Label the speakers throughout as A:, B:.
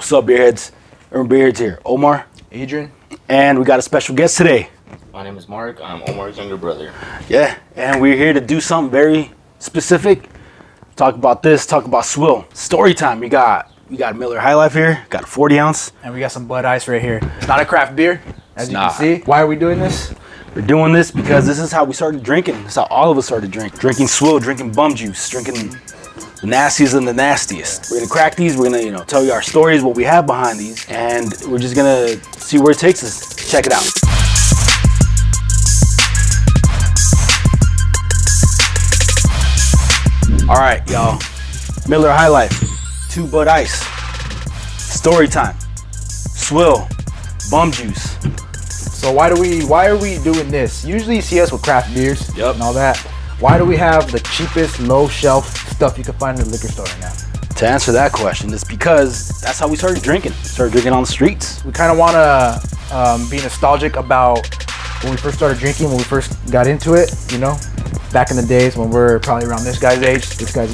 A: What's up, Beerheads? UrbanBeerHeads here. Omar.
B: Adrian.
A: And we got a special guest today.
C: My name is Mark. I'm Omar's younger brother.
A: Yeah, and we're here to do something very specific. Talk about swill. Story time. We got Miller High Life here. Got a 40 ounce.
B: And we got some Bud Ice right here. It's not a craft beer, as you can see. Why are we doing this?
A: We're doing this because this is how we started drinking. This is how all of us started drinking. Drinking swill, drinking bum juice, drinking the nastiest and the nastiest. We're gonna crack these. We're gonna, tell you our stories, what we have behind these, and we're just gonna see where it takes us. Check it out. All right, y'all. Miller High Life, 2 Bud Ice, story time, swill, bum juice.
B: So why are we doing this? Usually you see us with craft beers and all that. Why do we have the cheapest, low shelf stuff you can find in the liquor store right now?
A: To answer that question, it's because that's how we started drinking. Started drinking on the streets.
B: We kind of want to be nostalgic about when we first started drinking, when we first got into it, back in the days when we're probably around this guy's age. This guy's,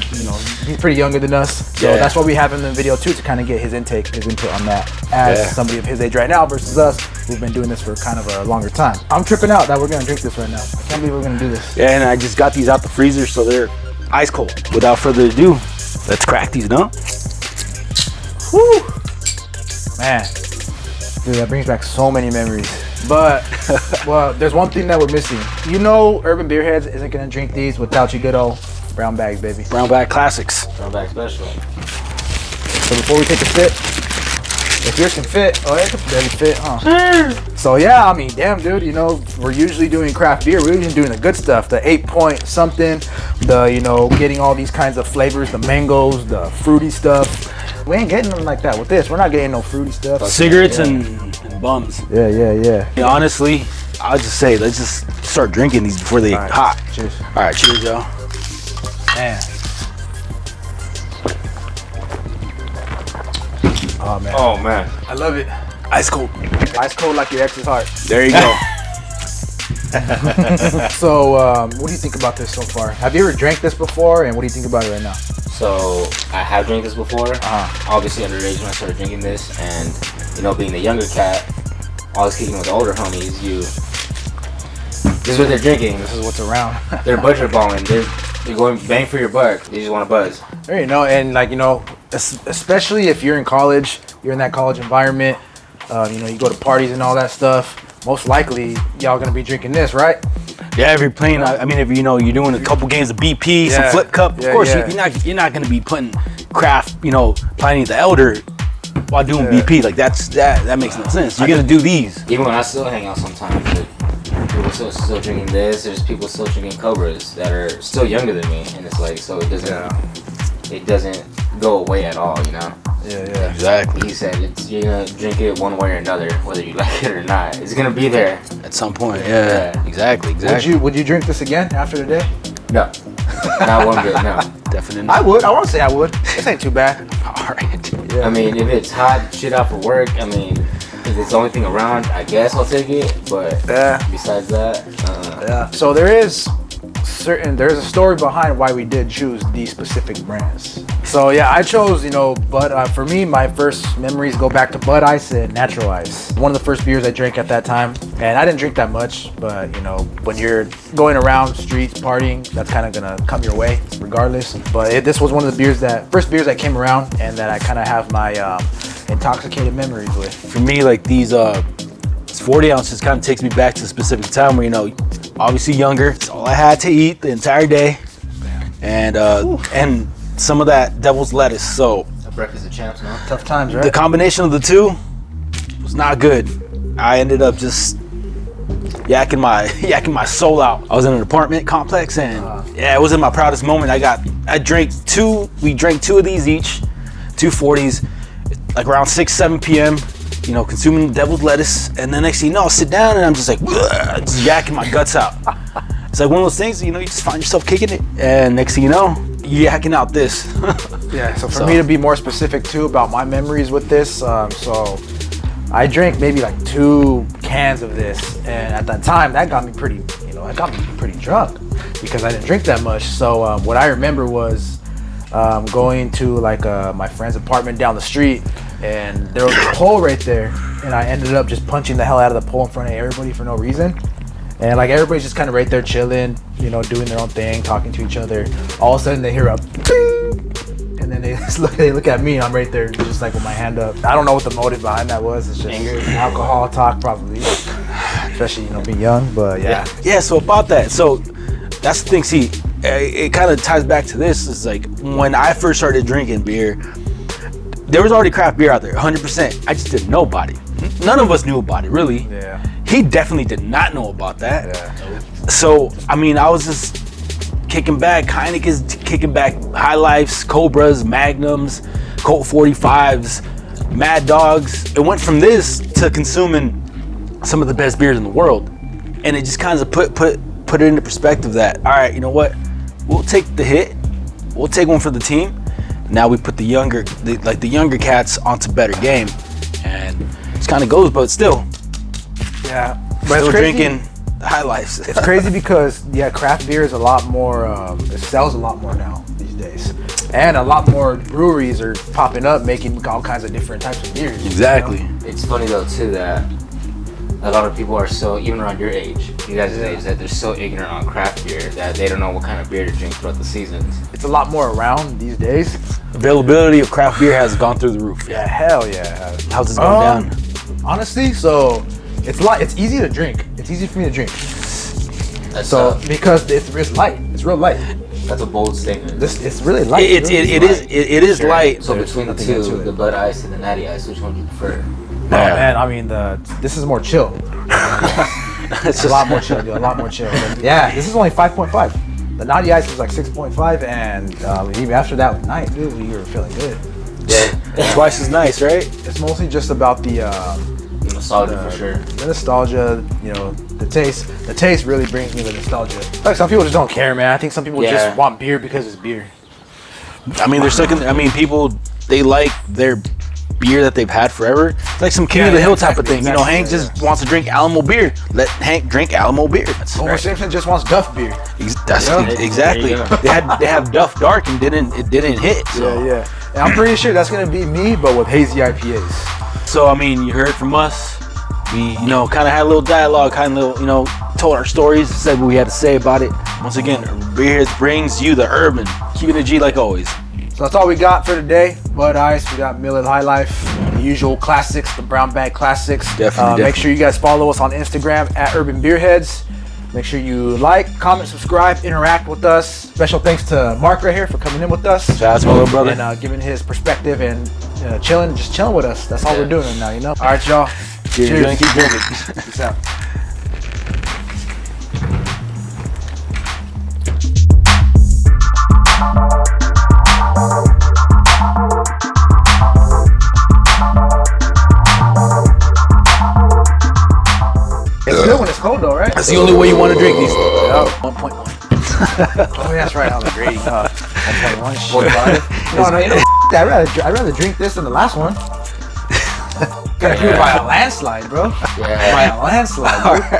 B: he's pretty younger than us. So that's why we have him in the video too, to kind of get his input on that. As somebody of his age right now versus us, who've been doing this for kind of a longer time. I'm tripping out that we're gonna drink this right now. I can't believe we're gonna do this.
A: Yeah, and I just got these out the freezer, so they're ice cold. Without further ado, let's crack these, no?
B: Woo! Man, dude, that brings back so many memories. But, well, there's one thing that we're missing. UrbanBeerHeads isn't gonna drink these without your good old brown bags, baby.
A: Brown bag classics.
C: Brown bag special.
B: So before we take a sip, if yours can fit, it can barely fit, huh? So yeah, I mean, damn, dude, we're usually doing craft beer. We're usually doing the good stuff, the 8 point something, the, getting all these kinds of flavors, the mangoes, the fruity stuff. We ain't getting them like that with this. We're not getting no fruity stuff.
A: Cigarettes and bums.
B: Yeah.
A: Honestly, I'll just say, let's just start drinking these before they get hot.
B: Cheers.
A: All right, cheers, y'all.
B: Man.
C: Oh man.
B: I love it.
A: Ice cold.
B: Ice cold like your ex's heart.
A: There you go.
B: So, what do you think about this so far? Have you ever drank this before, and what do you think about it right now?
C: So I have drank this before. Obviously underage when I started drinking this, and being the younger cat, always kicking with the older homies, this is what they're drinking.
B: This is what's around.
C: They're budget balling. They're going bang for your buck. They just want to buzz.
B: There and especially if you're in college, you're in that college environment. You go to parties and all that stuff. Most likely, y'all gonna be drinking this, right?
A: Yeah, if you're playing, if you're doing a couple games of BP, some flip cup, of course you're not gonna be putting craft, Pliny the Elder while doing BP. Like that makes no sense. You're gonna do these.
C: Even when I still hang out sometimes, people still drinking this. There's people still drinking Cobras that are still younger than me, and it's like so it doesn't go away at all,
B: Yeah.
A: Exactly.
C: He said you're gonna drink it one way or another, whether you like it or not. It's gonna be there
A: At some point. Yeah. Exactly.
B: Would you drink this again after today?
C: No, not one bit. No.
A: Definitely not.
B: I would. I want to say I would. This ain't too bad.
A: All right.
B: Yeah.
C: I mean, if it's hot shit out for work, if it's the only thing around, I guess I'll take it. But besides that,
B: So there's a story behind why we did choose these specific brands. So yeah, I chose, Bud. For me, my first memories go back to Bud Ice and Natural Ice. One of the first beers I drank at that time, and I didn't drink that much, but when you're going around streets partying, that's kind of gonna come your way regardless. But this was one of the first beers that came around, and that I kind of have my intoxicated memories with.
A: For me, like these 40 ounces kind of takes me back to a specific time where, obviously younger. It's all I had to eat the entire day. And some of that devil's lettuce. So
C: a breakfast of champs, no?
B: Tough times, right?
A: the combination of the two was not good. I ended up just yakking my soul out. I was in an apartment complex, and it wasn't my proudest moment. We drank two of these each, 2 40s, like around 6-7 p.m. Consuming the devil's lettuce, and then next thing I'll sit down and I'm just like, just yakking my guts out. It's like one of those things, you just find yourself kicking it, and next thing you know, you're yakking out this.
B: So for me to be more specific too about my memories with this, so I drank maybe like 2 cans of this, and at that time that got me pretty drunk because I didn't drink that much. So what I remember was going to my friend's apartment down the street, and there was a pole right there, and I ended up just punching the hell out of the pole in front of everybody for no reason. And like everybody's just kind of right there chilling, you know, doing their own thing, talking to each other. All of a sudden they hear a bing, and then they look at me, and I'm right there just like with my hand up. I don't know what the motive behind that was. It's just
C: Anger.
B: Alcohol talk probably, especially, you know, being young. But yeah.
A: Yeah, so about that. So that's the thing. See, it kind of ties back to this. Is like when I first started drinking beer, there was already craft beer out there, 100%. I just didn't know about it. None of us knew about it, really.
B: Yeah.
A: He definitely did not know about that.
B: Yeah.
A: So, I mean, I was just kicking back, Heineken's kicking back, High Lifes, Cobras, Magnums, Colt 45s, Mad Dogs. It went from this to consuming some of the best beers in the world. And it just kind of put it into perspective that, all right, you know what? We'll take the hit. We'll take one for the team. Now we put the younger cats onto better game. And it kind of goes, but still.
B: Yeah.
A: But still drinking High Lifes.
B: It's crazy because, yeah, craft beer is a lot more, it sells a lot more now these days. And a lot more breweries are popping up making all kinds of different types of beers.
A: Exactly.
B: You know?
C: It's funny though too that a lot of people are so, even around your age, you guys' age, that they're so ignorant on craft beer that they don't know what kind of beer to drink throughout the seasons.
B: It's a lot more around these days.
A: Availability of craft beer has gone through the roof.
B: Yeah, hell yeah.
A: How's it going down?
B: Honestly, so it's easy to drink. It's easy for me to drink.
C: That's
B: So because it's light. It's real light.
C: that's a bold statement.
B: It's really light.
A: It is light.
C: So between the
B: Nothing into
C: two,
B: it.
C: the Bud Ice and the Natty Ice, which one do you prefer?
B: Oh man, I mean this is more chill. It's a lot more chill, dude. A lot more chill. Yeah, this is only 5.5. The Naughty Ice was like 6.5, and even after that with night, dude, we were feeling good.
C: Yeah,
A: Twice as nice, right?
B: It's mostly just about the
C: nostalgia for sure.
B: the nostalgia, you know, the taste. The taste really brings me the nostalgia. Like some people just don't care, man. I think some people
C: Yeah.
B: just want beer because it's beer.
A: I mean, they're stuck in. I mean, people they like their beer that they've had forever. It's like some King of the Hill type of thing. You know, Hank just wants to drink Alamo beer. Let Hank drink Alamo beer. That's
B: Homer Simpson just wants Duff beer.
A: exactly.
C: There you go.
A: They have Duff Dark and it didn't hit. So.
B: Yeah. And I'm pretty sure that's gonna be me, but with hazy IPAs.
A: So I mean, you heard from us. We kind of had a little dialogue, told our stories, said what we had to say about it. Once again, UrbanBeerHeads brings you the urban, keeping it G like always.
B: So that's all we got for today. Bud Ice, we got Miller High Life, the usual classics, the brown bag classics.
A: Definitely.
B: Make sure you guys follow us on Instagram at UrbanBeerHeads. Make sure you like, comment, subscribe, interact with us. Special thanks to Mark right here for coming in with us.
A: Shout out to my little brother.
B: And giving his perspective and chilling with us. That's all we're doing right now, you know? All right, y'all.
A: Cheers. Keep drinking.
B: Peace out. It's good when it's cold though, right?
A: That's the only way you want to drink these.
B: Yeah.
A: 1.1.
B: Oh, yeah, that's right. On the grading. 1.1 shit.
C: 45?
B: No, you know, that. I'd rather drink this than the last one. Gotta do it by a landslide, bro.
C: Yeah.
B: By a landslide, dude.